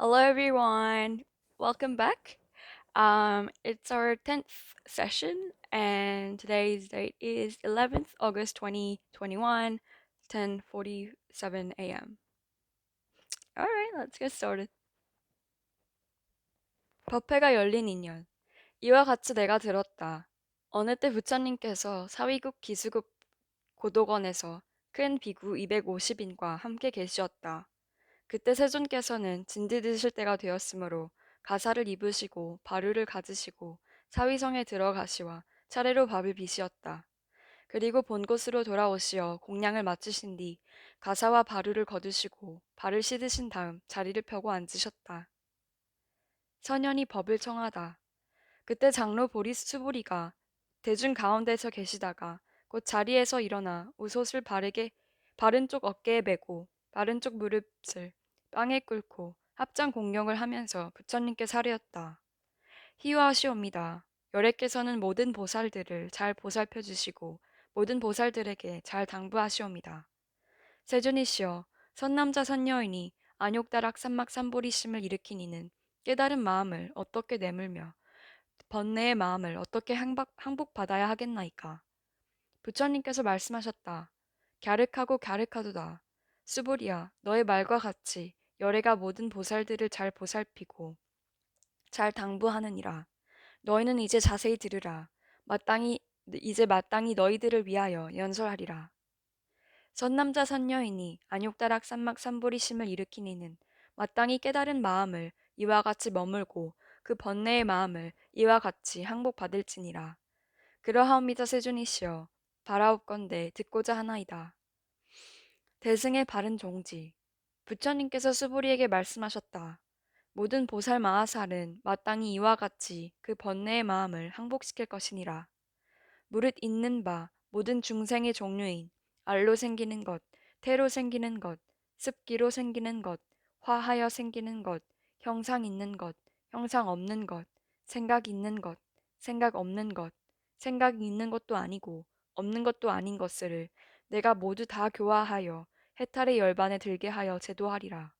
Hello, everyone. Welcome back. It's our 10th session, and today's date is 11th August 2021, 10:47 a.m. All right, let's get started. 법회가 열린 인연. 이와 같이 내가 들었다. 어느 때 부처님께서 사위국 기수급 고도관에서 큰 비구 250인과 함께 계시었다. 그때 세존께서는 진지 드실 때가 되었으므로 가사를 입으시고 바루를 가지시고 사위성에 들어가시와 차례로 밥을 비시었다. 그리고 본 곳으로 돌아오시어 공양을 마치신 뒤 가사와 바루를 거두시고 발을 씻으신 다음 자리를 펴고 앉으셨다. 선현이 법을 청하다. 그때 장로 보리스 수보리가 대중 가운데서 계시다가 곧 자리에서 일어나 우솥을 바른 쪽 어깨에 메고 바른 쪽 무릎을 빵에 꿇고 합장 공경을 하면서 부처님께 사례었다. 희화하시옵니다. 열애께서는 모든 보살들을 잘 보살펴 주시고 모든 보살들에게 잘 당부하시옵니다. 세존이시여, 선남자 선녀이니 안욕다락 삼막삼보리심을 일으킨 이는 깨달은 마음을 어떻게 내물며 번뇌의 마음을 어떻게 항복받아야 하겠나이까. 부처님께서 말씀하셨다. 갸륵하고 갸륵하도다. 수보리야, 너의 말과 같이 열애가 모든 보살들을 잘 보살피고 잘 당부하느니라. 너희는 이제 자세히 들으라. 마땅히 너희들을 위하여 연설하리라. 선남자 선녀이니 안욕다락 삼막 삼보리심을 일으키니는 마땅히 깨달은 마음을 이와 같이 머물고 그 번뇌의 마음을 이와 같이 항복받을지니라. 그러하옵니다 세존이시여. 바라옵건대 듣고자 하나이다. 대승의 바른 종지. 부처님께서 수부리에게 말씀하셨다. 모든 보살 마하살은 마땅히 이와 같이 그 번뇌의 마음을 항복시킬 것이니라. 무릇 있는 바 모든 중생의 종류인 알로 생기는 것, 태로 생기는 것, 습기로 생기는 것, 화하여 생기는 것, 형상 있는 것, 형상 없는 것, 생각 있는 것, 생각 없는 것, 생각이 있는 것도 아니고 없는 것도 아닌 것을 내가 모두 다 교화하여 해탈의 열반에 들게 하여 제도하리라.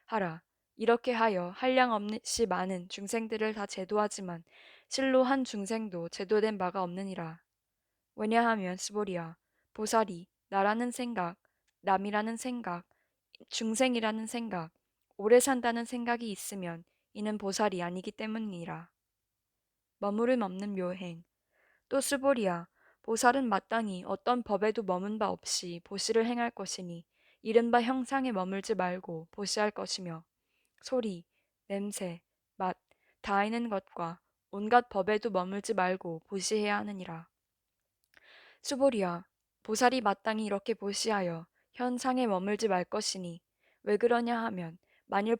하라. 이렇게 하여 한량 없이 많은 중생들을 다 제도하지만 실로 한 중생도 제도된 바가 없느니라. 왜냐하면 스보리야, 보살이 나라는 생각, 남이라는 생각, 중생이라는 생각, 오래 산다는 생각이 있으면 이는 보살이 아니기 때문이라. 머무름 없는 묘행. 또 스보리야, 보살은 마땅히 어떤 법에도 머문 바 없이 보시를 행할 것이니 이른바 형상에 머물지 말고 보시할 것이며 소리, 냄새, 맛, 다이는 것과 온갖 법에도 머물지 말고 보시해야 하느니라. 수보리야, 보살이 마땅히 이렇게 보시하여 현상에 머물지 말 것이니 왜 그러냐 하면 만일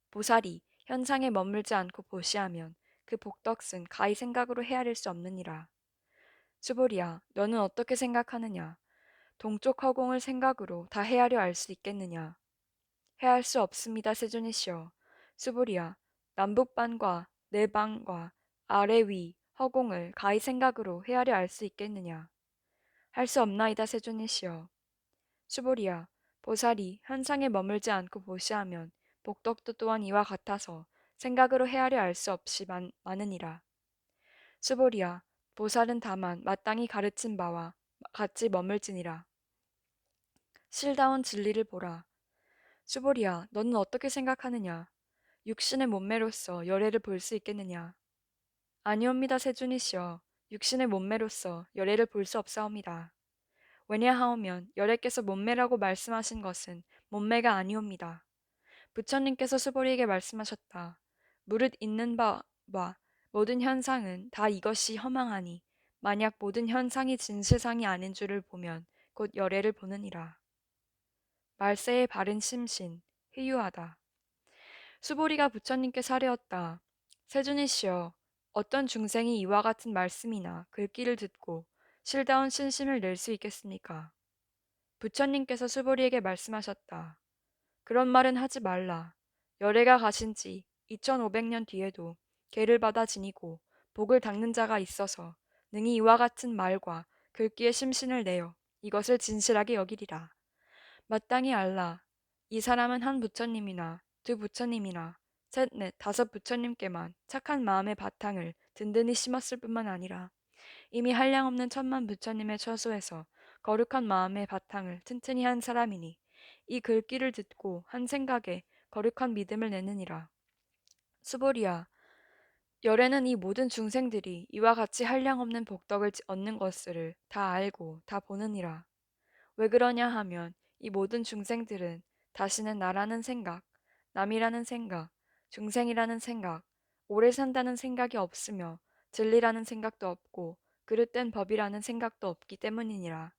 보살이 현상에 머물지 않고 보시하면 그 복덕은 가히 생각으로 헤아릴 수 없느니라. 수보리야, 너는 어떻게 생각하느냐? 동쪽 허공을 생각으로 다 헤아려 알 수 있겠느냐? 헤아릴 수 없습니다, 세존이시여. 수보리야, 남북반과 내방과 아래 위 허공을 가히 생각으로 헤아려 알 수 있겠느냐? 할 수 없나이다 세존이시여. 수보리야, 보살이 현상에 머물지 않고 보시하면 복덕도 또한 이와 같아서 생각으로 헤아려 알 수 없이 많으니라. 수보리야, 보살은 다만 마땅히 가르친 바와 같이 머물지니라. 실다운 진리를 보라. 수보리야, 너는 어떻게 생각하느냐? 육신의 몸매로서 열애를 볼 수 있겠느냐? 아니옵니다 세존이시여. 육신의 몸매로서 열애를 볼 수 없사옵니다. 왜냐하오면 열애께서 몸매라고 말씀하신 것은 몸매가 아니옵니다. 부처님께서 수보리에게 말씀하셨다. 무릇 있는 바와 모든 현상은 다 이것이 허망하니 만약 모든 현상이 진실상이 아닌 줄을 보면 곧 열애를 보느니라. 말세의 바른 심신, 희유하다. 수보리가 부처님께 사려었다. 세존이시여, 어떤 중생이 이와 같은 말씀이나 글귀를 듣고 실다운 신심을 낼 수 있겠습니까? 부처님께서 수보리에게 말씀하셨다. 그런 말은 하지 말라. 열애가 가신 지 2500년 뒤에도 계를 받아 지니고 복을 닦는 자가 있어서 능히 이와 같은 말과 글귀의 심신을 내어 이것을 진실하게 여기리라. 마땅히 알라. 이 사람은 한 부처님이나 두 부처님이나 셋, 넷, 다섯 부처님께만 착한 마음의 바탕을 든든히 심었을 뿐만 아니라 이미 한량없는 천만 부처님의 처소에서 거룩한 마음의 바탕을 튼튼히 한 사람이니 이 글귀를 듣고 한 생각에 거룩한 믿음을 내느니라. 수보리야, 열에는 이 모든 중생들이 이와 같이 한량없는 복덕을 얻는 것을 다 알고 다 보느니라. 왜 그러냐 하면 이 모든 중생들은 다시는 나라는 생각, 남이라는 생각, 중생이라는 생각, 오래 산다는 생각이 없으며 진리라는 생각도 없고 그릇된 법이라는 생각도 없기 때문이니라.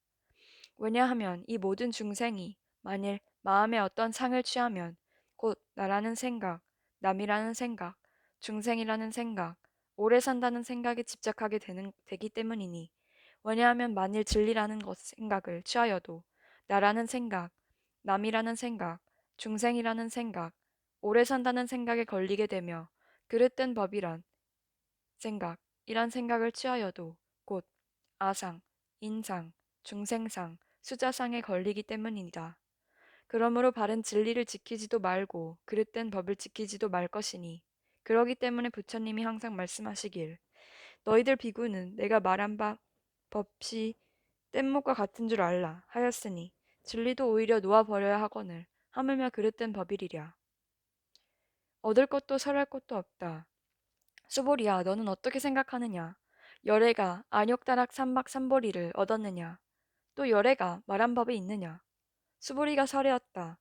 왜냐하면 이 모든 중생이 만일 마음에 어떤 상을 취하면 곧 나라는 생각, 남이라는 생각, 중생이라는 생각, 오래 산다는 생각에 집착하게 되기 때문이니 왜냐하면 만일 진리라는 생각을 취하여도 나라는 생각, 남이라는 생각, 중생이라는 생각, 오래 산다는 생각에 걸리게 되며 그릇된 법이란 생각, 이란 생각을 취하여도 곧 아상, 인상, 중생상, 수자상에 걸리기 때문이다. 그러므로 바른 진리를 지키지도 말고 그릇된 법을 지키지도 말 것이니 그러기 때문에 부처님이 항상 말씀하시길 너희들 비구는 내가 말한 바 법시 뗏목과 같은 줄 알라 하였으니 진리도 오히려 놓아버려야 하거늘 하물며 그릇된 법이리랴. 얻을 것도 설할 것도 없다. 수보리야, 너는 어떻게 생각하느냐? 열애가 안욕다락 삼박삼보리를 얻었느냐? 또 열애가 말한 법이 있느냐? 수보리가 사례었다.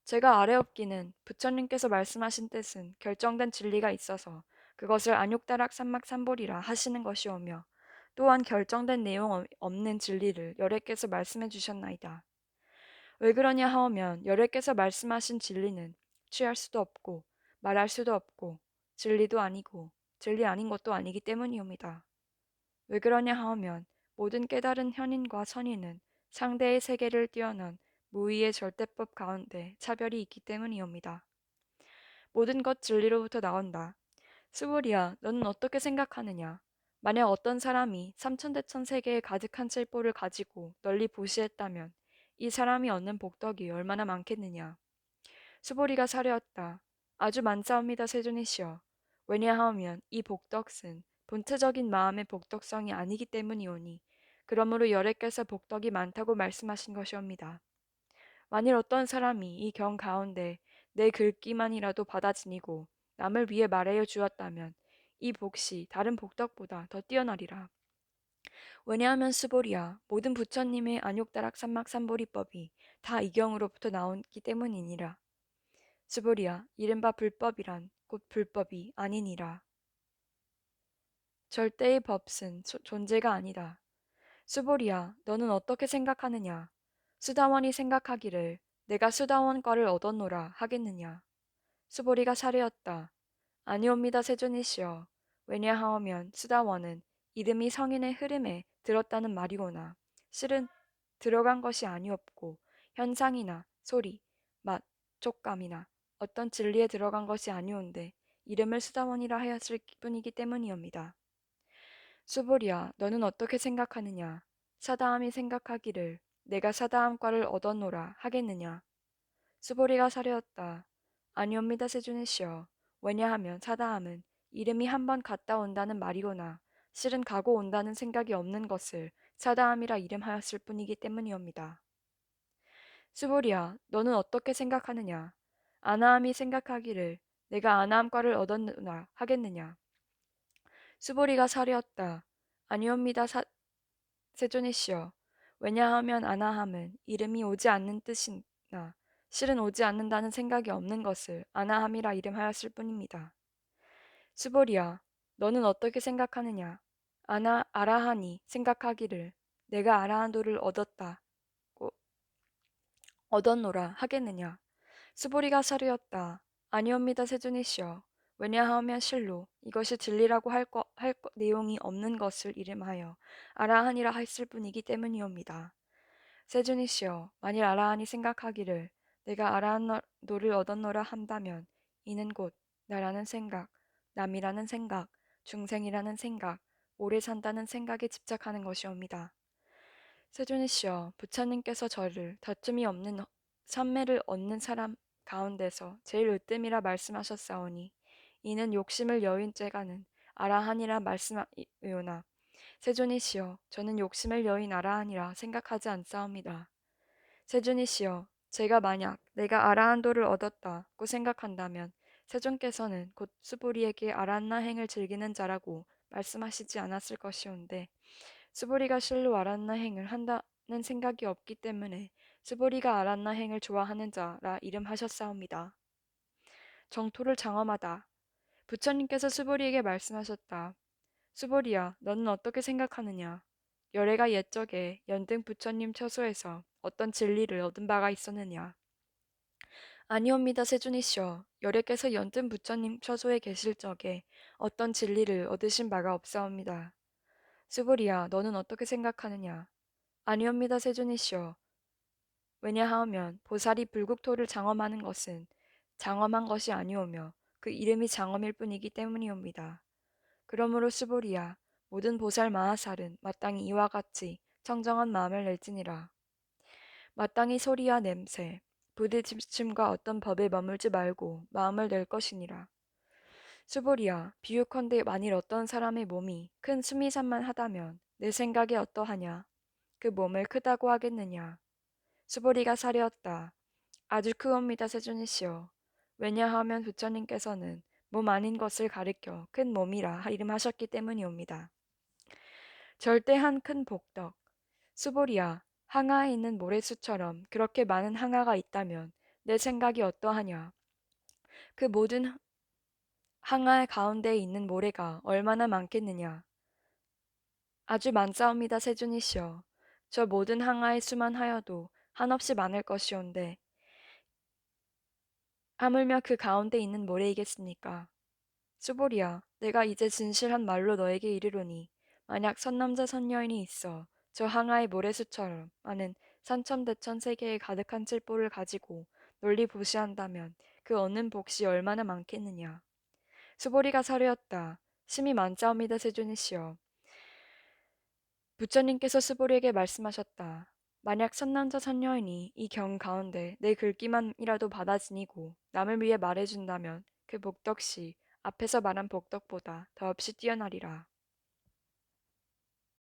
제가 아래옵기는 부처님께서 말씀하신 뜻은 결정된 진리가 있어서 그것을 안욕다락 삼박삼보리라 하시는 것이오며 또한 결정된 내용 없는 진리를 열애께서 말씀해 주셨나이다. 왜 그러냐 하오면 열애께서 말씀하신 진리는 취할 수도 없고 말할 수도 없고 진리도 아니고 진리 아닌 것도 아니기 때문이옵니다. 왜 그러냐 하오면 모든 깨달은 현인과 선인은 상대의 세계를 뛰어난 무의의 절대법 가운데 차별이 있기 때문이옵니다. 모든 것 진리로부터 나온다. 스보리야, 너는 어떻게 생각하느냐? 만약 어떤 사람이 삼천대천 세계에 가득한 칠보를 가지고 널리 보시했다면 이 사람이 얻는 복덕이 얼마나 많겠느냐? 수보리가 사려었다. 아주 많사옵니다, 세존이시여. 왜냐하면 이 복덕은 본체적인 마음의 복덕성이 아니기 때문이오니 그러므로 열애께서 복덕이 많다고 말씀하신 것이옵니다. 만일 어떤 사람이 이 경 가운데 내 글귀만이라도 받아 지니고 남을 위해 말하여 주었다면 이 복시 다른 복덕보다 더 뛰어나리라. 왜냐하면 스보리야 모든 부처님의 안욕다락 삼막삼보리법이 다 이 경으로부터 나오기 때문이니라. 스보리야 이른바 불법이란 곧 불법이 아니니라. 절대의 법은 존재가 아니다. 스보리야 너는 어떻게 생각하느냐? 수다원이 생각하기를 내가 수다원과를 얻었노라 하겠느냐? 수보리가 사례었다. 아니옵니다 세존이시여. 왜냐하면 수다원은 이름이 성인의 흐름에 들었다는 말이오나 실은 들어간 것이 아니었고 현상이나 소리, 맛, 촉감이나 어떤 진리에 들어간 것이 아니온데 이름을 수다원이라 하였을 뿐이기 때문이옵니다. 수보리야 너는 어떻게 생각하느냐? 사다함이 생각하기를 내가 사다함과를 얻었노라 하겠느냐? 수보리가 사려었다. 아니옵니다 세존이시여. 왜냐하면 사다함은 이름이 한 번 갔다 온다는 말이거나 실은 가고 온다는 생각이 없는 것을 사다함이라 이름하였을 뿐이기 때문이옵니다. 수보리야 너는 어떻게 생각하느냐? 아나함이 생각하기를 내가 아나함과를 얻었노라 하겠느냐? 수보리가 사려었다. 아니옵니다 세존이시여. 왜냐하면 아나함은 이름이 오지 않는 뜻이나 실은 오지 않는다는 생각이 없는 것을 아나함이라 이름하였을 뿐입니다. 수보리야, 너는 어떻게 생각하느냐? 아라하니 생각하기를 내가 아라한도를 얻었노라 하겠느냐? 수보리가 사르였다. 아니옵니다 세존이시여. 왜냐하면 실로 이것이 진리라고 내용이 없는 것을 이름하여 아라한이라 했을 뿐이기 때문이옵니다. 세존이시여, 만일 아라한이 생각하기를 내가 아라한도를 얻었노라 한다면 이는 곧 나라는 생각, 남이라는 생각, 중생이라는 생각, 오래 산다는 생각에 집착하는 것이옵니다. 세존이시여, 부처님께서 저를 다툼이 없는 삼매를 얻는 사람 가운데서 제일 으뜸이라 말씀하셨사오니 이는 욕심을 여인 째가는 아라하니라 말씀하이오나 세존이시여 저는 욕심을 여인 아라하니라 생각하지 않사옵니다. 세존이시여 제가 만약 내가 아라한도를 얻었다고 생각한다면 세존께서는 곧 수보리에게 아란나 행을 즐기는 자라고 말씀하시지 않았을 것이온데 수보리가 실로 아란나 행을 한다는 생각이 없기 때문에 수보리가 아란나 행을 좋아하는 자라 이름하셨사옵니다. 정토를 장엄하다. 부처님께서 수보리에게 말씀하셨다. 수보리야, 너는 어떻게 생각하느냐? 열애가 옛적에 연등 부처님 처소에서 어떤 진리를 얻은 바가 있었느냐? 아니옵니다, 세존이시여. 열애께서 연등 부처님 처소에 계실 적에 어떤 진리를 얻으신 바가 없사옵니다. 수보리야, 너는 어떻게 생각하느냐? 아니옵니다, 세존이시여. 왜냐하면 보살이 불국토를 장엄하는 것은 장엄한 것이 아니오며 그 이름이 장엄일 뿐이기 때문이옵니다. 그러므로 수보리야, 모든 보살 마하살은 마땅히 이와 같이 청정한 마음을 낼지니라. 마땅히 소리와 냄새, 부딪힘과 어떤 법에 머물지 말고 마음을 낼 것이니라. 수보리야, 비유컨대 만일 어떤 사람의 몸이 큰 수미산만 하다면 내 생각에 어떠하냐? 그 몸을 크다고 하겠느냐? 수보리가 사려었다. 아주 크옵니다, 세존이시여. 왜냐하면 부처님께서는 몸 아닌 것을 가리켜 큰 몸이라 이름하셨기 때문이옵니다. 절대한 큰 복덕. 수보리야, 항아에 있는 모래수처럼 그렇게 많은 항아가 있다면 내 생각이 어떠하냐? 그 모든 항아 가운데에 있는 모래가 얼마나 많겠느냐? 아주 많사옵니다, 세존이시여. 저 모든 항아의 수만 하여도 한없이 많을 것이온데 하물며 그 가운데 있는 모래이겠습니까? 수보리야, 내가 이제 진실한 말로 너에게 이르노니 만약 선남자 선여인이 있어 저 항아의 모래수처럼 많은 산천대천 세계에 가득한 칠보를 가지고 널리 보시한다면 그 얻는 복이 얼마나 많겠느냐. 수보리가 사려었다. 심히 많사옵니다, 세존이시여. 부처님께서 수보리에게 말씀하셨다. 만약 선남자 선여인이 이 경 가운데 내 글귀만이라도 받아 지니고 남을 위해 말해준다면 그 복덕시 앞에서 말한 복덕보다 더없이 뛰어나리라.